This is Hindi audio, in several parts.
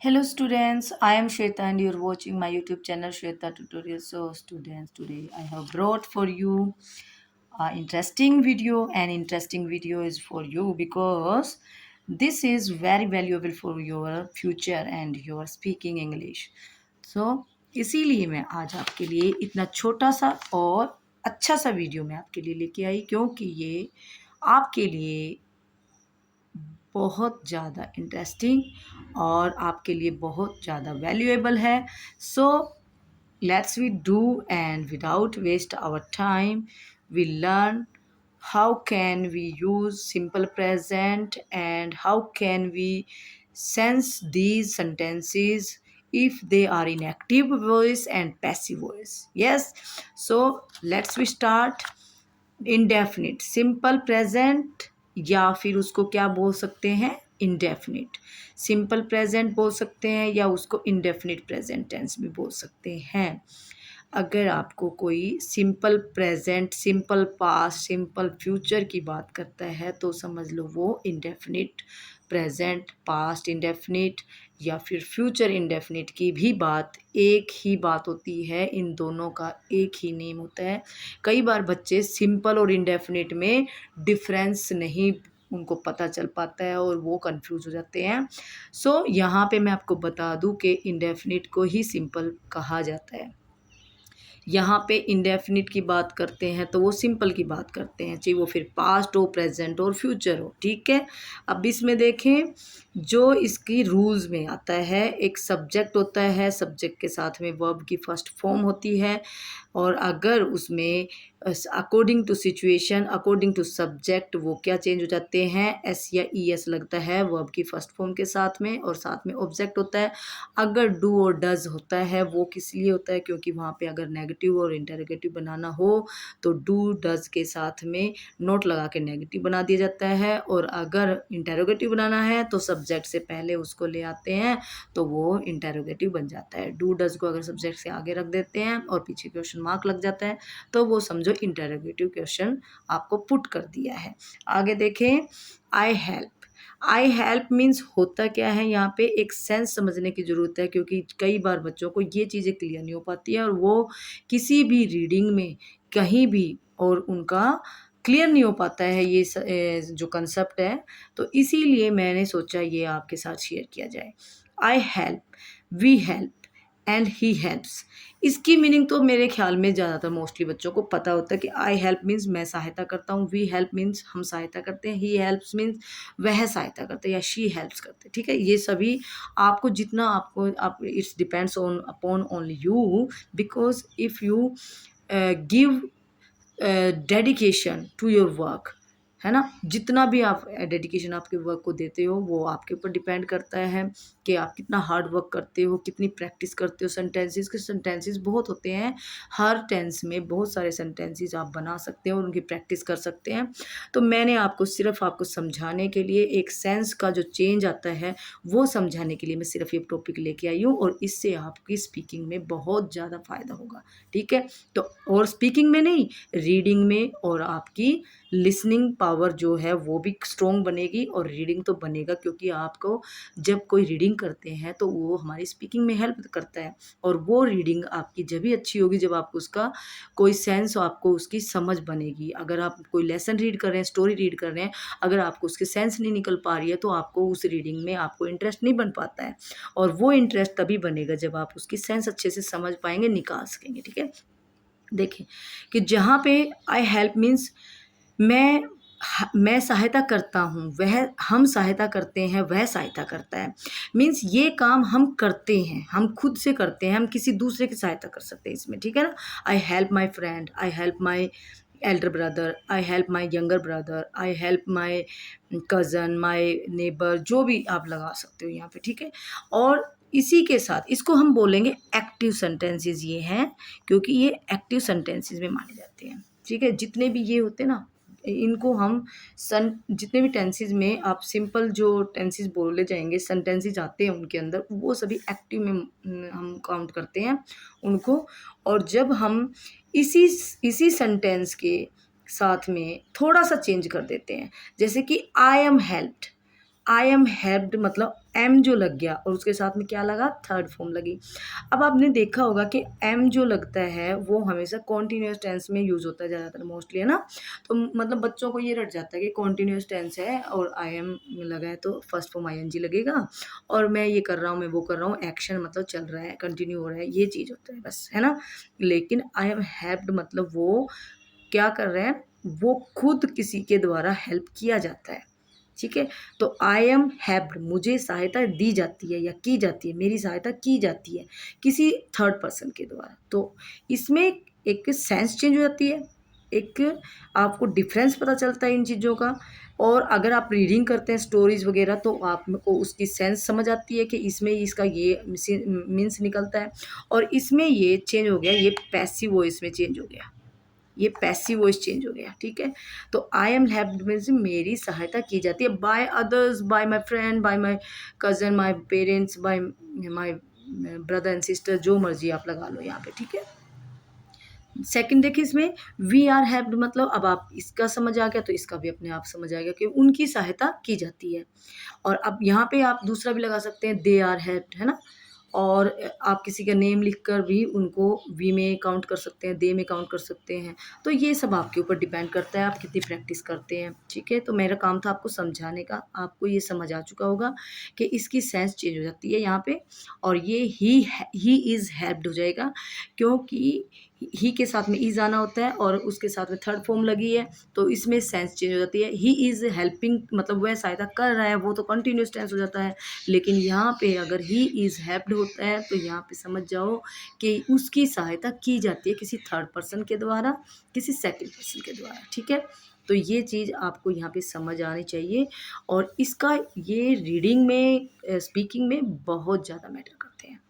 Hello students, I am Shweta and you're watching my YouTube channel Shweta Tutorials. So students, today I have brought for you an interesting video. An interesting video is for you because this is very valuable for your future and your speaking English. So इसीलिए मैं आज आपके लिए इतना छोटा सा और अच्छा सा वीडियो मैं आपके लिए लेके आई क्योंकि ये आपके लिए बहुत ज़्यादा इंटरेस्टिंग और आपके लिए बहुत ज़्यादा वैल्यूएबल है। So let's we do and without waste our time we learn how can we use simple present and how can we sense these sentences if they are in active voice and passive voice. Yes, so let's we start. Indefinite simple present या फिर उसको क्या बोल सकते हैं इंडेफिनिट सिंपल प्रेजेंट बोल सकते हैं या उसको इंडेफिनिट प्रेजेंट टेंस भी बोल सकते हैं। अगर आपको कोई simple present simple past simple future की बात करता है तो समझ लो वो इंडेफिनिट प्रेजेंट पास्ट इंडेफिनिट या फिर फ्यूचर इंडेफिनिट की भी बात एक ही बात होती है। इन दोनों का एक ही नेम होता है। कई बार बच्चे सिंपल और इंडेफिनिट में डिफरेंस नहीं उनको पता चल पाता है और वो कंफ्यूज हो जाते हैं। सो यहाँ पे मैं आपको बता दूँ कि इंडेफिनिट को ही सिंपल कहा जाता है। यहाँ पे इंडेफिनिट की बात करते हैं तो वो सिंपल की बात करते हैं, चाहे वो फिर पास्ट हो प्रेजेंट और फ्यूचर हो। ठीक है, अब इसमें देखें जो इसकी रूल्स में आता है, एक सब्जेक्ट होता है, सब्जेक्ट के साथ में वर्ब की फर्स्ट फॉर्म होती है और अगर उसमें according to situation according to subject वो क्या चेंज हो जाते हैं, एस या ई एस लगता है वर्ब की फर्स्ट फॉर्म के साथ में और साथ में ऑब्जेक्ट होता है। अगर डू और डज होता है वो किस लिए होता है, क्योंकि वहाँ पे अगर नेगेटिव और इंटरोगेटिव बनाना हो तो डू डज के साथ में नोट लगा के नेगेटिव बना दिया जाता है और अगर इंटरोगेटिव बनाना है तो सब्जेक्ट से पहले उसको ले आते हैं तो वो इंटरोगेटिव बन जाता है। डू डज को अगर सब्जेक्ट से आगे रख देते हैं और पीछे क्वेश्चन मार्क लग जाता है तो वो समझो इंटरोगेटिव क्वेश्चन आपको पुट कर दिया है। आगे देखें, आई हेल्प मीन्स होता क्या है, यहाँ पे एक सेंस समझने की ज़रूरत है क्योंकि कई बार बच्चों को ये चीज़ें क्लियर नहीं हो पाती है और वो किसी भी रीडिंग में कहीं भी और उनका क्लियर नहीं हो पाता है ये जो कंसेप्ट है। तो इसीलिए मैंने सोचा ये आपके साथ शेयर किया जाए। I help, we help and he helps, इसकी मीनिंग तो मेरे ख्याल में ज़्यादातर मोस्टली बच्चों को पता होता है कि आई हेल्प मीन्स मैं सहायता करता हूँ, वी हेल्प मीन्स हम सहायता करते हैं, ही हेल्प्स मीन्स वह सहायता करते हैं या शी हेल्प्स करते हैं। ठीक है, ये सभी आपको जितना आप it's depends on upon only you because if you give dedication to your work, है ना, जितना भी आप डेडिकेशन आपके वर्क को देते हो वो आपके ऊपर डिपेंड करता है कि आप कितना हार्ड वर्क करते हो, कितनी प्रैक्टिस करते हो। सेंटेंसेस के सेंटेंसेस बहुत होते हैं, हर टेंस में बहुत सारे सेंटेंसेस आप बना सकते हो और उनकी प्रैक्टिस कर सकते हैं। तो मैंने आपको सिर्फ आपको समझाने के लिए एक सेंस का जो चेंज आता है वो समझाने के लिए मैं सिर्फ ये टॉपिक लेके आई हूँ और इससे आपकी स्पीकिंग में बहुत ज़्यादा फ़ायदा होगा। ठीक है, तो और स्पीकिंग में नहीं, रीडिंग में और आपकी लिसनिंग पावर जो है वो भी स्ट्रॉन्ग बनेगी और रीडिंग तो बनेगा क्योंकि आपको जब कोई रीडिंग करते हैं तो वो हमारी स्पीकिंग में हेल्प करता है और वो रीडिंग आपकी जब भी अच्छी होगी जब आपको उसका कोई सेंस हो, आपको उसकी समझ बनेगी। अगर आप कोई लेसन रीड कर रहे हैं, स्टोरी रीड कर रहे हैं, अगर आपको उसकी सेंस नहीं निकल पा रही है तो आपको उस रीडिंग में आपको इंटरेस्ट नहीं बन पाता है और वो इंटरेस्ट तभी बनेगा जब आप उसकी सेंस अच्छे से समझ पाएंगे, निकाल सकेंगे। ठीक है, देखें कि जहाँ पे आई हेल्प मीन्स मैं सहायता करता हूँ, वह हम सहायता करते हैं, वह सहायता करता है। मीन्स ये काम हम करते हैं, हम खुद से करते हैं, हम किसी दूसरे की सहायता कर सकते हैं इसमें। ठीक है ना, I help my friend, I help my elder brother, I help my younger brother, I help my cousin, my neighbour, जो भी आप लगा सकते हो यहाँ पे। ठीक है, और इसी के साथ इसको हम बोलेंगे एक्टिव सेंटेंसेस ये हैं क्योंकि ये एक्टिव सेंटेंसेस में माने जाते हैं। ठीक है, जितने भी ये होते हैं ना इनको हम जितने भी टेंसेस में आप सिंपल जो टेंसेस बोले जाएंगे सेंटेंसेस आते हैं उनके अंदर वो सभी एक्टिव में हम काउंट करते हैं उनको। और जब हम इसी इसी सेंटेंस के साथ में थोड़ा सा चेंज कर देते हैं, जैसे कि I am helped, I am helped मतलब एम जो लग गया और उसके साथ में क्या लगा, थर्ड फॉर्म लगी। अब आपने देखा होगा कि एम जो लगता है वो हमेशा कॉन्टिन्यूस टेंस में यूज़ होता है ज़्यादातर मोस्टली, है ना। तो मतलब बच्चों को ये रट जाता है कि कॉन्टिन्यूस टेंस है और आई एम लगा है तो first form I N G लगेगा, और मैं ये कर रहा हूँ, मैं वो कर रहा हूँ, एक्शन मतलब चल रहा है, कंटिन्यू हो रहा है, ये चीज़ होता है बस, है ना। लेकिन आई एम हेल्प्ड मतलब वो क्या कर रहे हैं, वो खुद किसी के द्वारा हेल्प किया जाता है, ठीक है। तो आई एम हेल्प्ड मुझे सहायता दी जाती है या की जाती है, मेरी सहायता की जाती है किसी थर्ड पर्सन के द्वारा। तो इसमें एक सेंस चेंज हो जाती है, एक आपको डिफरेंस पता चलता है इन चीज़ों का। और अगर आप रीडिंग करते हैं स्टोरीज वगैरह तो आपको उसकी सेंस समझ आती है कि इसमें इसका ये मीन्स निकलता है, और इसमें ये चेंज हो गया, ये पैसिव वॉइस में चेंज हो गया, ये पैसिव वॉइस चेंज हो गया, ठीक है। तो आई एम हेल्प्ड मीन्स मेरी सहायता की जाती है by others, by my friend, by my cousin, my parents, by my brother and sister, जो मर्जी आप लगा लो यहाँ पे, ठीक है। सेकंड देखिए इसमें वी आर हेल्प्ड मतलब अब आप इसका समझ आ गया तो इसका भी अपने आप समझ आ गया कि उनकी सहायता की जाती है। और अब यहाँ पे आप दूसरा भी लगा सकते हैं, दे आर हेल्प्ड, है ना। और आप किसी का नेम लिखकर भी उनको वी में काउंट कर सकते हैं, दे में काउंट कर सकते हैं। तो ये सब आपके ऊपर डिपेंड करता है आप कितनी प्रैक्टिस करते हैं, ठीक है। तो मेरा काम था आपको समझाने का, आपको ये समझ आ चुका होगा कि इसकी सेंस चेंज हो जाती है यहाँ पे, और ये ही इज़ हेल्प्ड हो जाएगा, क्योंकि ही के साथ में इज़ आना होता है और उसके साथ में थर्ड फॉर्म लगी है, तो इसमें सेंस चेंज हो जाती है। ही इज़ हेल्पिंग मतलब वह सहायता कर रहा है, वो तो कंटिन्यूस टेंस हो जाता है। लेकिन यहाँ पे अगर ही इज़ हेल्प्ड होता है तो यहाँ पे समझ जाओ कि उसकी सहायता की जाती है किसी थर्ड पर्सन के द्वारा, किसी सेकंड पर्सन के द्वारा, ठीक है। तो ये चीज़ आपको यहाँ पे समझ आनी चाहिए, और इसका ये रीडिंग में स्पीकिंग में बहुत ज़्यादा मैटर करते हैं।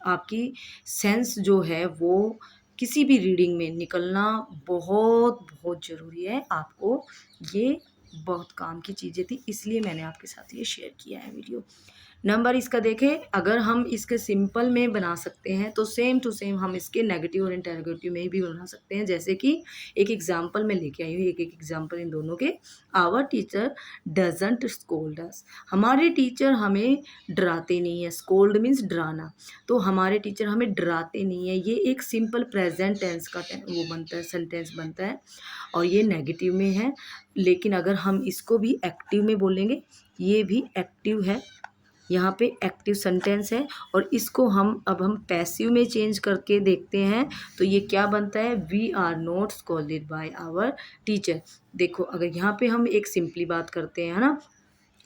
आपकी सेंस जो है वो किसी भी रीडिंग में निकलना बहुत बहुत ज़रूरी है। आपको ये बहुत काम की चीज़ें थी, इसलिए मैंने आपके साथ ये शेयर किया है वीडियो। नंबर इसका देखें, अगर हम इसके सिंपल में बना सकते हैं तो सेम टू सेम हम इसके नेगेटिव और इंटरोगेटिव में भी बना सकते हैं। जैसे कि एक एग्जांपल मैं लेके आई हूँ, एक एक एग्जांपल इन दोनों के। Our teacher doesn't scold us, हमारे टीचर हमें डराते नहीं है, स्कोल्ड मीन्स डराना, तो हमारे टीचर हमें डराते नहीं है, ये एक सिंपल प्रेजेंट टेंस का वो बनता है, सेंटेंस बनता है, और ये नेगेटिव में है। लेकिन अगर हम इसको भी एक्टिव में बोलेंगे, ये भी एक्टिव है, यहाँ पे एक्टिव सेंटेंस है, और इसको हम पैसिव में चेंज करके देखते हैं तो ये क्या बनता है, we are not scolded by our teacher. देखो अगर यहाँ पे हम एक सिंपली बात करते हैं, है ना,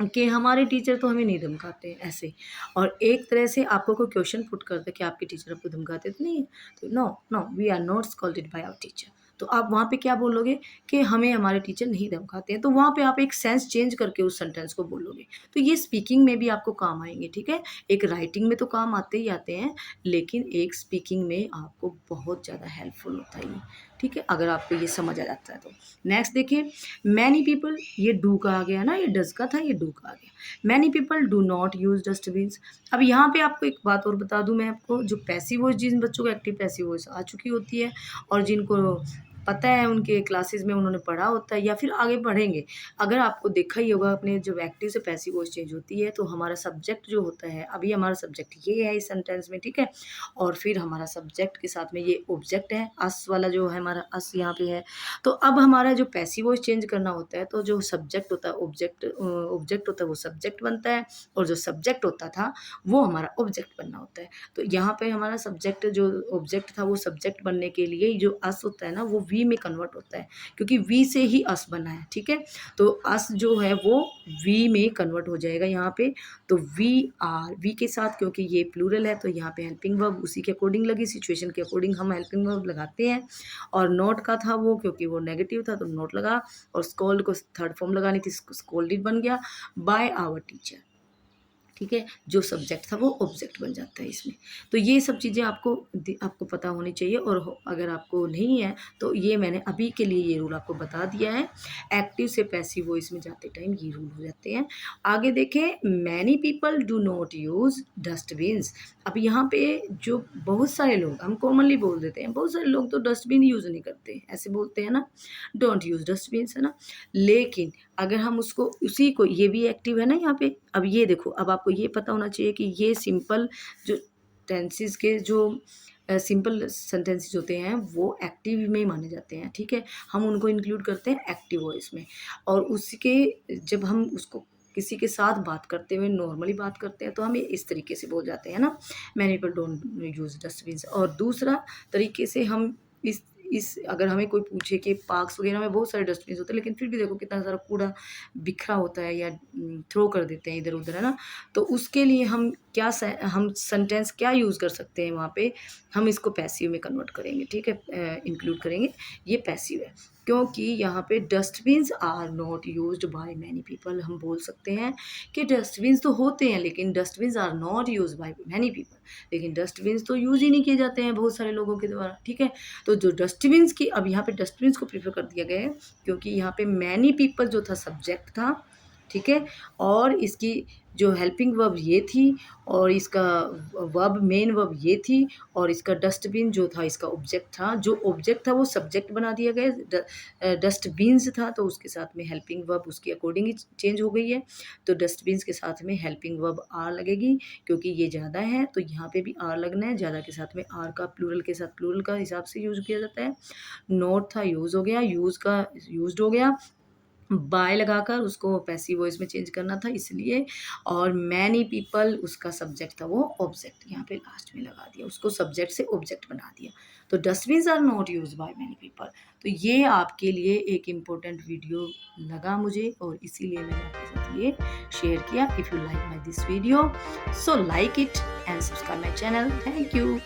कि हमारे टीचर तो हमें नहीं धमकाते हैं ऐसे, और एक तरह से आपको कोई क्वेश्चन पुट करता है कि आपके टीचर आपको धमकाते तो नहीं है, तो no no we are not scolded by our teacher. तो आप वहाँ पे क्या बोलोगे कि हमें हमारे टीचर नहीं धमकाते हैं, तो वहाँ पे आप एक सेंस चेंज करके उस सेंटेंस को बोलोगे। तो ये स्पीकिंग में भी आपको काम आएंगे, ठीक है। एक राइटिंग में तो काम आते ही आते हैं, लेकिन एक स्पीकिंग में आपको बहुत ज़्यादा हेल्पफुल होता है ये, ठीक है, अगर आपको ये समझ आ जाता है तो। नेक्स्ट देखिए, मैनी पीपल, ये डू का आ गया ना, ये डज का था, ये डू का आ गया। Many people do not use dustbins. अब यहाँ पे आपको एक बात और बता दूं मैं आपको, जो पैसिव वॉइस, जिन बच्चों को एक्टिव पैसिव वॉइस आ चुकी होती है और जिनको पता है, उनके क्लासेस में उन्होंने पढ़ा होता है या फिर आगे पढ़ेंगे, अगर आपको देखा ही होगा अपने, जब एक्टिव से पैसिव वॉइस चेंज होती है तो हमारा सब्जेक्ट जो होता है, अभी हमारा सब्जेक्ट ये है इस सेंटेंस में, ठीक है, और फिर हमारा सब्जेक्ट के साथ में ये ऑब्जेक्ट है, अस वाला जो है हमारा अस यहाँ पे है। तो अब हमारा जो पैसिव वॉइस चेंज करना होता है तो जो सब्जेक्ट होता है ऑब्जेक्ट होता है वो सब्जेक्ट बनता है, और जो सब्जेक्ट होता था वो हमारा ऑब्जेक्ट बनना होता है। तो यहाँ पे हमारा सब्जेक्ट जो ऑब्जेक्ट था वो सब्जेक्ट बनने के लिए जो अस होता है ना वो वी में कन्वर्ट होता है, क्योंकि वी से ही अस बना है, ठीक है। तो अस जो है वो वी में कन्वर्ट हो जाएगा यहाँ पे। तो वी आर, वी के साथ क्योंकि ये प्लूरल है तो यहाँ पे हेल्पिंग वर्ब उसी के अकॉर्डिंग लगी, सिचुएशन के अकॉर्डिंग हम हेल्पिंग वर्ब लगाते हैं। और नॉट का था वो, क्योंकि वो नेगेटिव था तो नॉट लगा, और स्कोल्ड को थर्ड फॉर्म लगानी थी, स्कोल्डेड बन गया बाय आवर टीचर, ठीक है। जो सब्जेक्ट था वो ऑब्जेक्ट बन जाता है इसमें। तो ये सब चीज़ें आपको पता होनी चाहिए, और अगर आपको नहीं है तो ये मैंने अभी के लिए ये रूल आपको बता दिया है। एक्टिव से पैसिव वॉइस में जाते टाइम ये रूल हो जाते हैं। आगे देखें, many people do not use dustbins. अब यहाँ पे जो बहुत सारे लोग, हम कॉमनली बोल देते हैं, बहुत सारे लोग तो डस्टबिन यूज़ नहीं करते, ऐसे बोलते हैं ना, डोंट यूज़ डस्टबिन्स, है ना। लेकिन अगर हम उसको उसी को, ये भी एक्टिव है ना यहाँ पे। अब ये देखो, अब आपको ये पता होना चाहिए कि ये सिंपल जो टेंसेस के जो सिंपल सेंटेंसेस होते हैं वो एक्टिव में ही माने जाते हैं, ठीक है। हम उनको इंक्लूड करते हैं एक्टिव वॉइस में, और उसके जब हम उसको किसी के साथ बात करते हुए नॉर्मली बात करते हैं तो हम ये इस तरीके से बोल जाते हैं ना, many people don't use dustbin. और दूसरा तरीके से हम इस अगर हमें कोई पूछे कि पार्क्स वगैरह में बहुत सारे डस्टबिन होते हैं, लेकिन फिर भी देखो कितना सारा कूड़ा बिखरा होता है या थ्रो कर देते हैं इधर उधर, है ना। तो उसके लिए हम हम सेंटेंस क्या यूज़ कर सकते हैं वहाँ पे, हम इसको पैसिव में कन्वर्ट करेंगे, ठीक है, इंक्लूड करेंगे। ये पैसिव है क्योंकि यहाँ पे dustbins are not used by many people. हम बोल सकते हैं कि डस्टबिन्स तो होते हैं लेकिन dustbins are not use by many people, लेकिन डस्टबिन्स तो यूज़ ही नहीं किए जाते हैं बहुत सारे लोगों के द्वारा, ठीक है। तो जो डस्टबिन्स की, अब यहाँ पे डस्टबिन्स को प्रेफर कर दिया गया है क्योंकि यहाँ पे मैनी पीपल जो था सब्जेक्ट था, ठीक है, और इसकी जो हेल्पिंग वर्ब ये थी, और इसका वर्ब मेन वर्ब ये थी, और इसका डस्टबिन जो था इसका ऑब्जेक्ट था। जो ऑब्जेक्ट था वो सब्जेक्ट बना दिया गया, डस्टबिन्स था तो उसके साथ में हेल्पिंग वर्ब उसके अकॉर्डिंग ही चेंज हो गई है। तो डस्टबिन्स के साथ में हेल्पिंग वर्ब आर लगेगी क्योंकि ये ज़्यादा है तो यहाँ पे भी आर लगना है। ज़्यादा के साथ में आर का प्लूरल के साथ प्लूरल का हिसाब से यूज़ किया जाता है। नोट था यूज़ हो गया, यूज़ का यूज्ड हो गया, बाय लगाकर उसको पैसिव वॉइस में चेंज करना था इसलिए, और मैनी पीपल उसका सब्जेक्ट था वो ऑब्जेक्ट यहाँ पे लास्ट में लगा दिया, उसको सब्जेक्ट से ऑब्जेक्ट बना दिया। तो dustbins are not use by many people. तो ये आपके लिए एक इम्पोर्टेंट वीडियो लगा मुझे और इसीलिए मैंने आपके साथ ये शेयर किया। If you like my this video so like it and subscribe my channel. Thank you.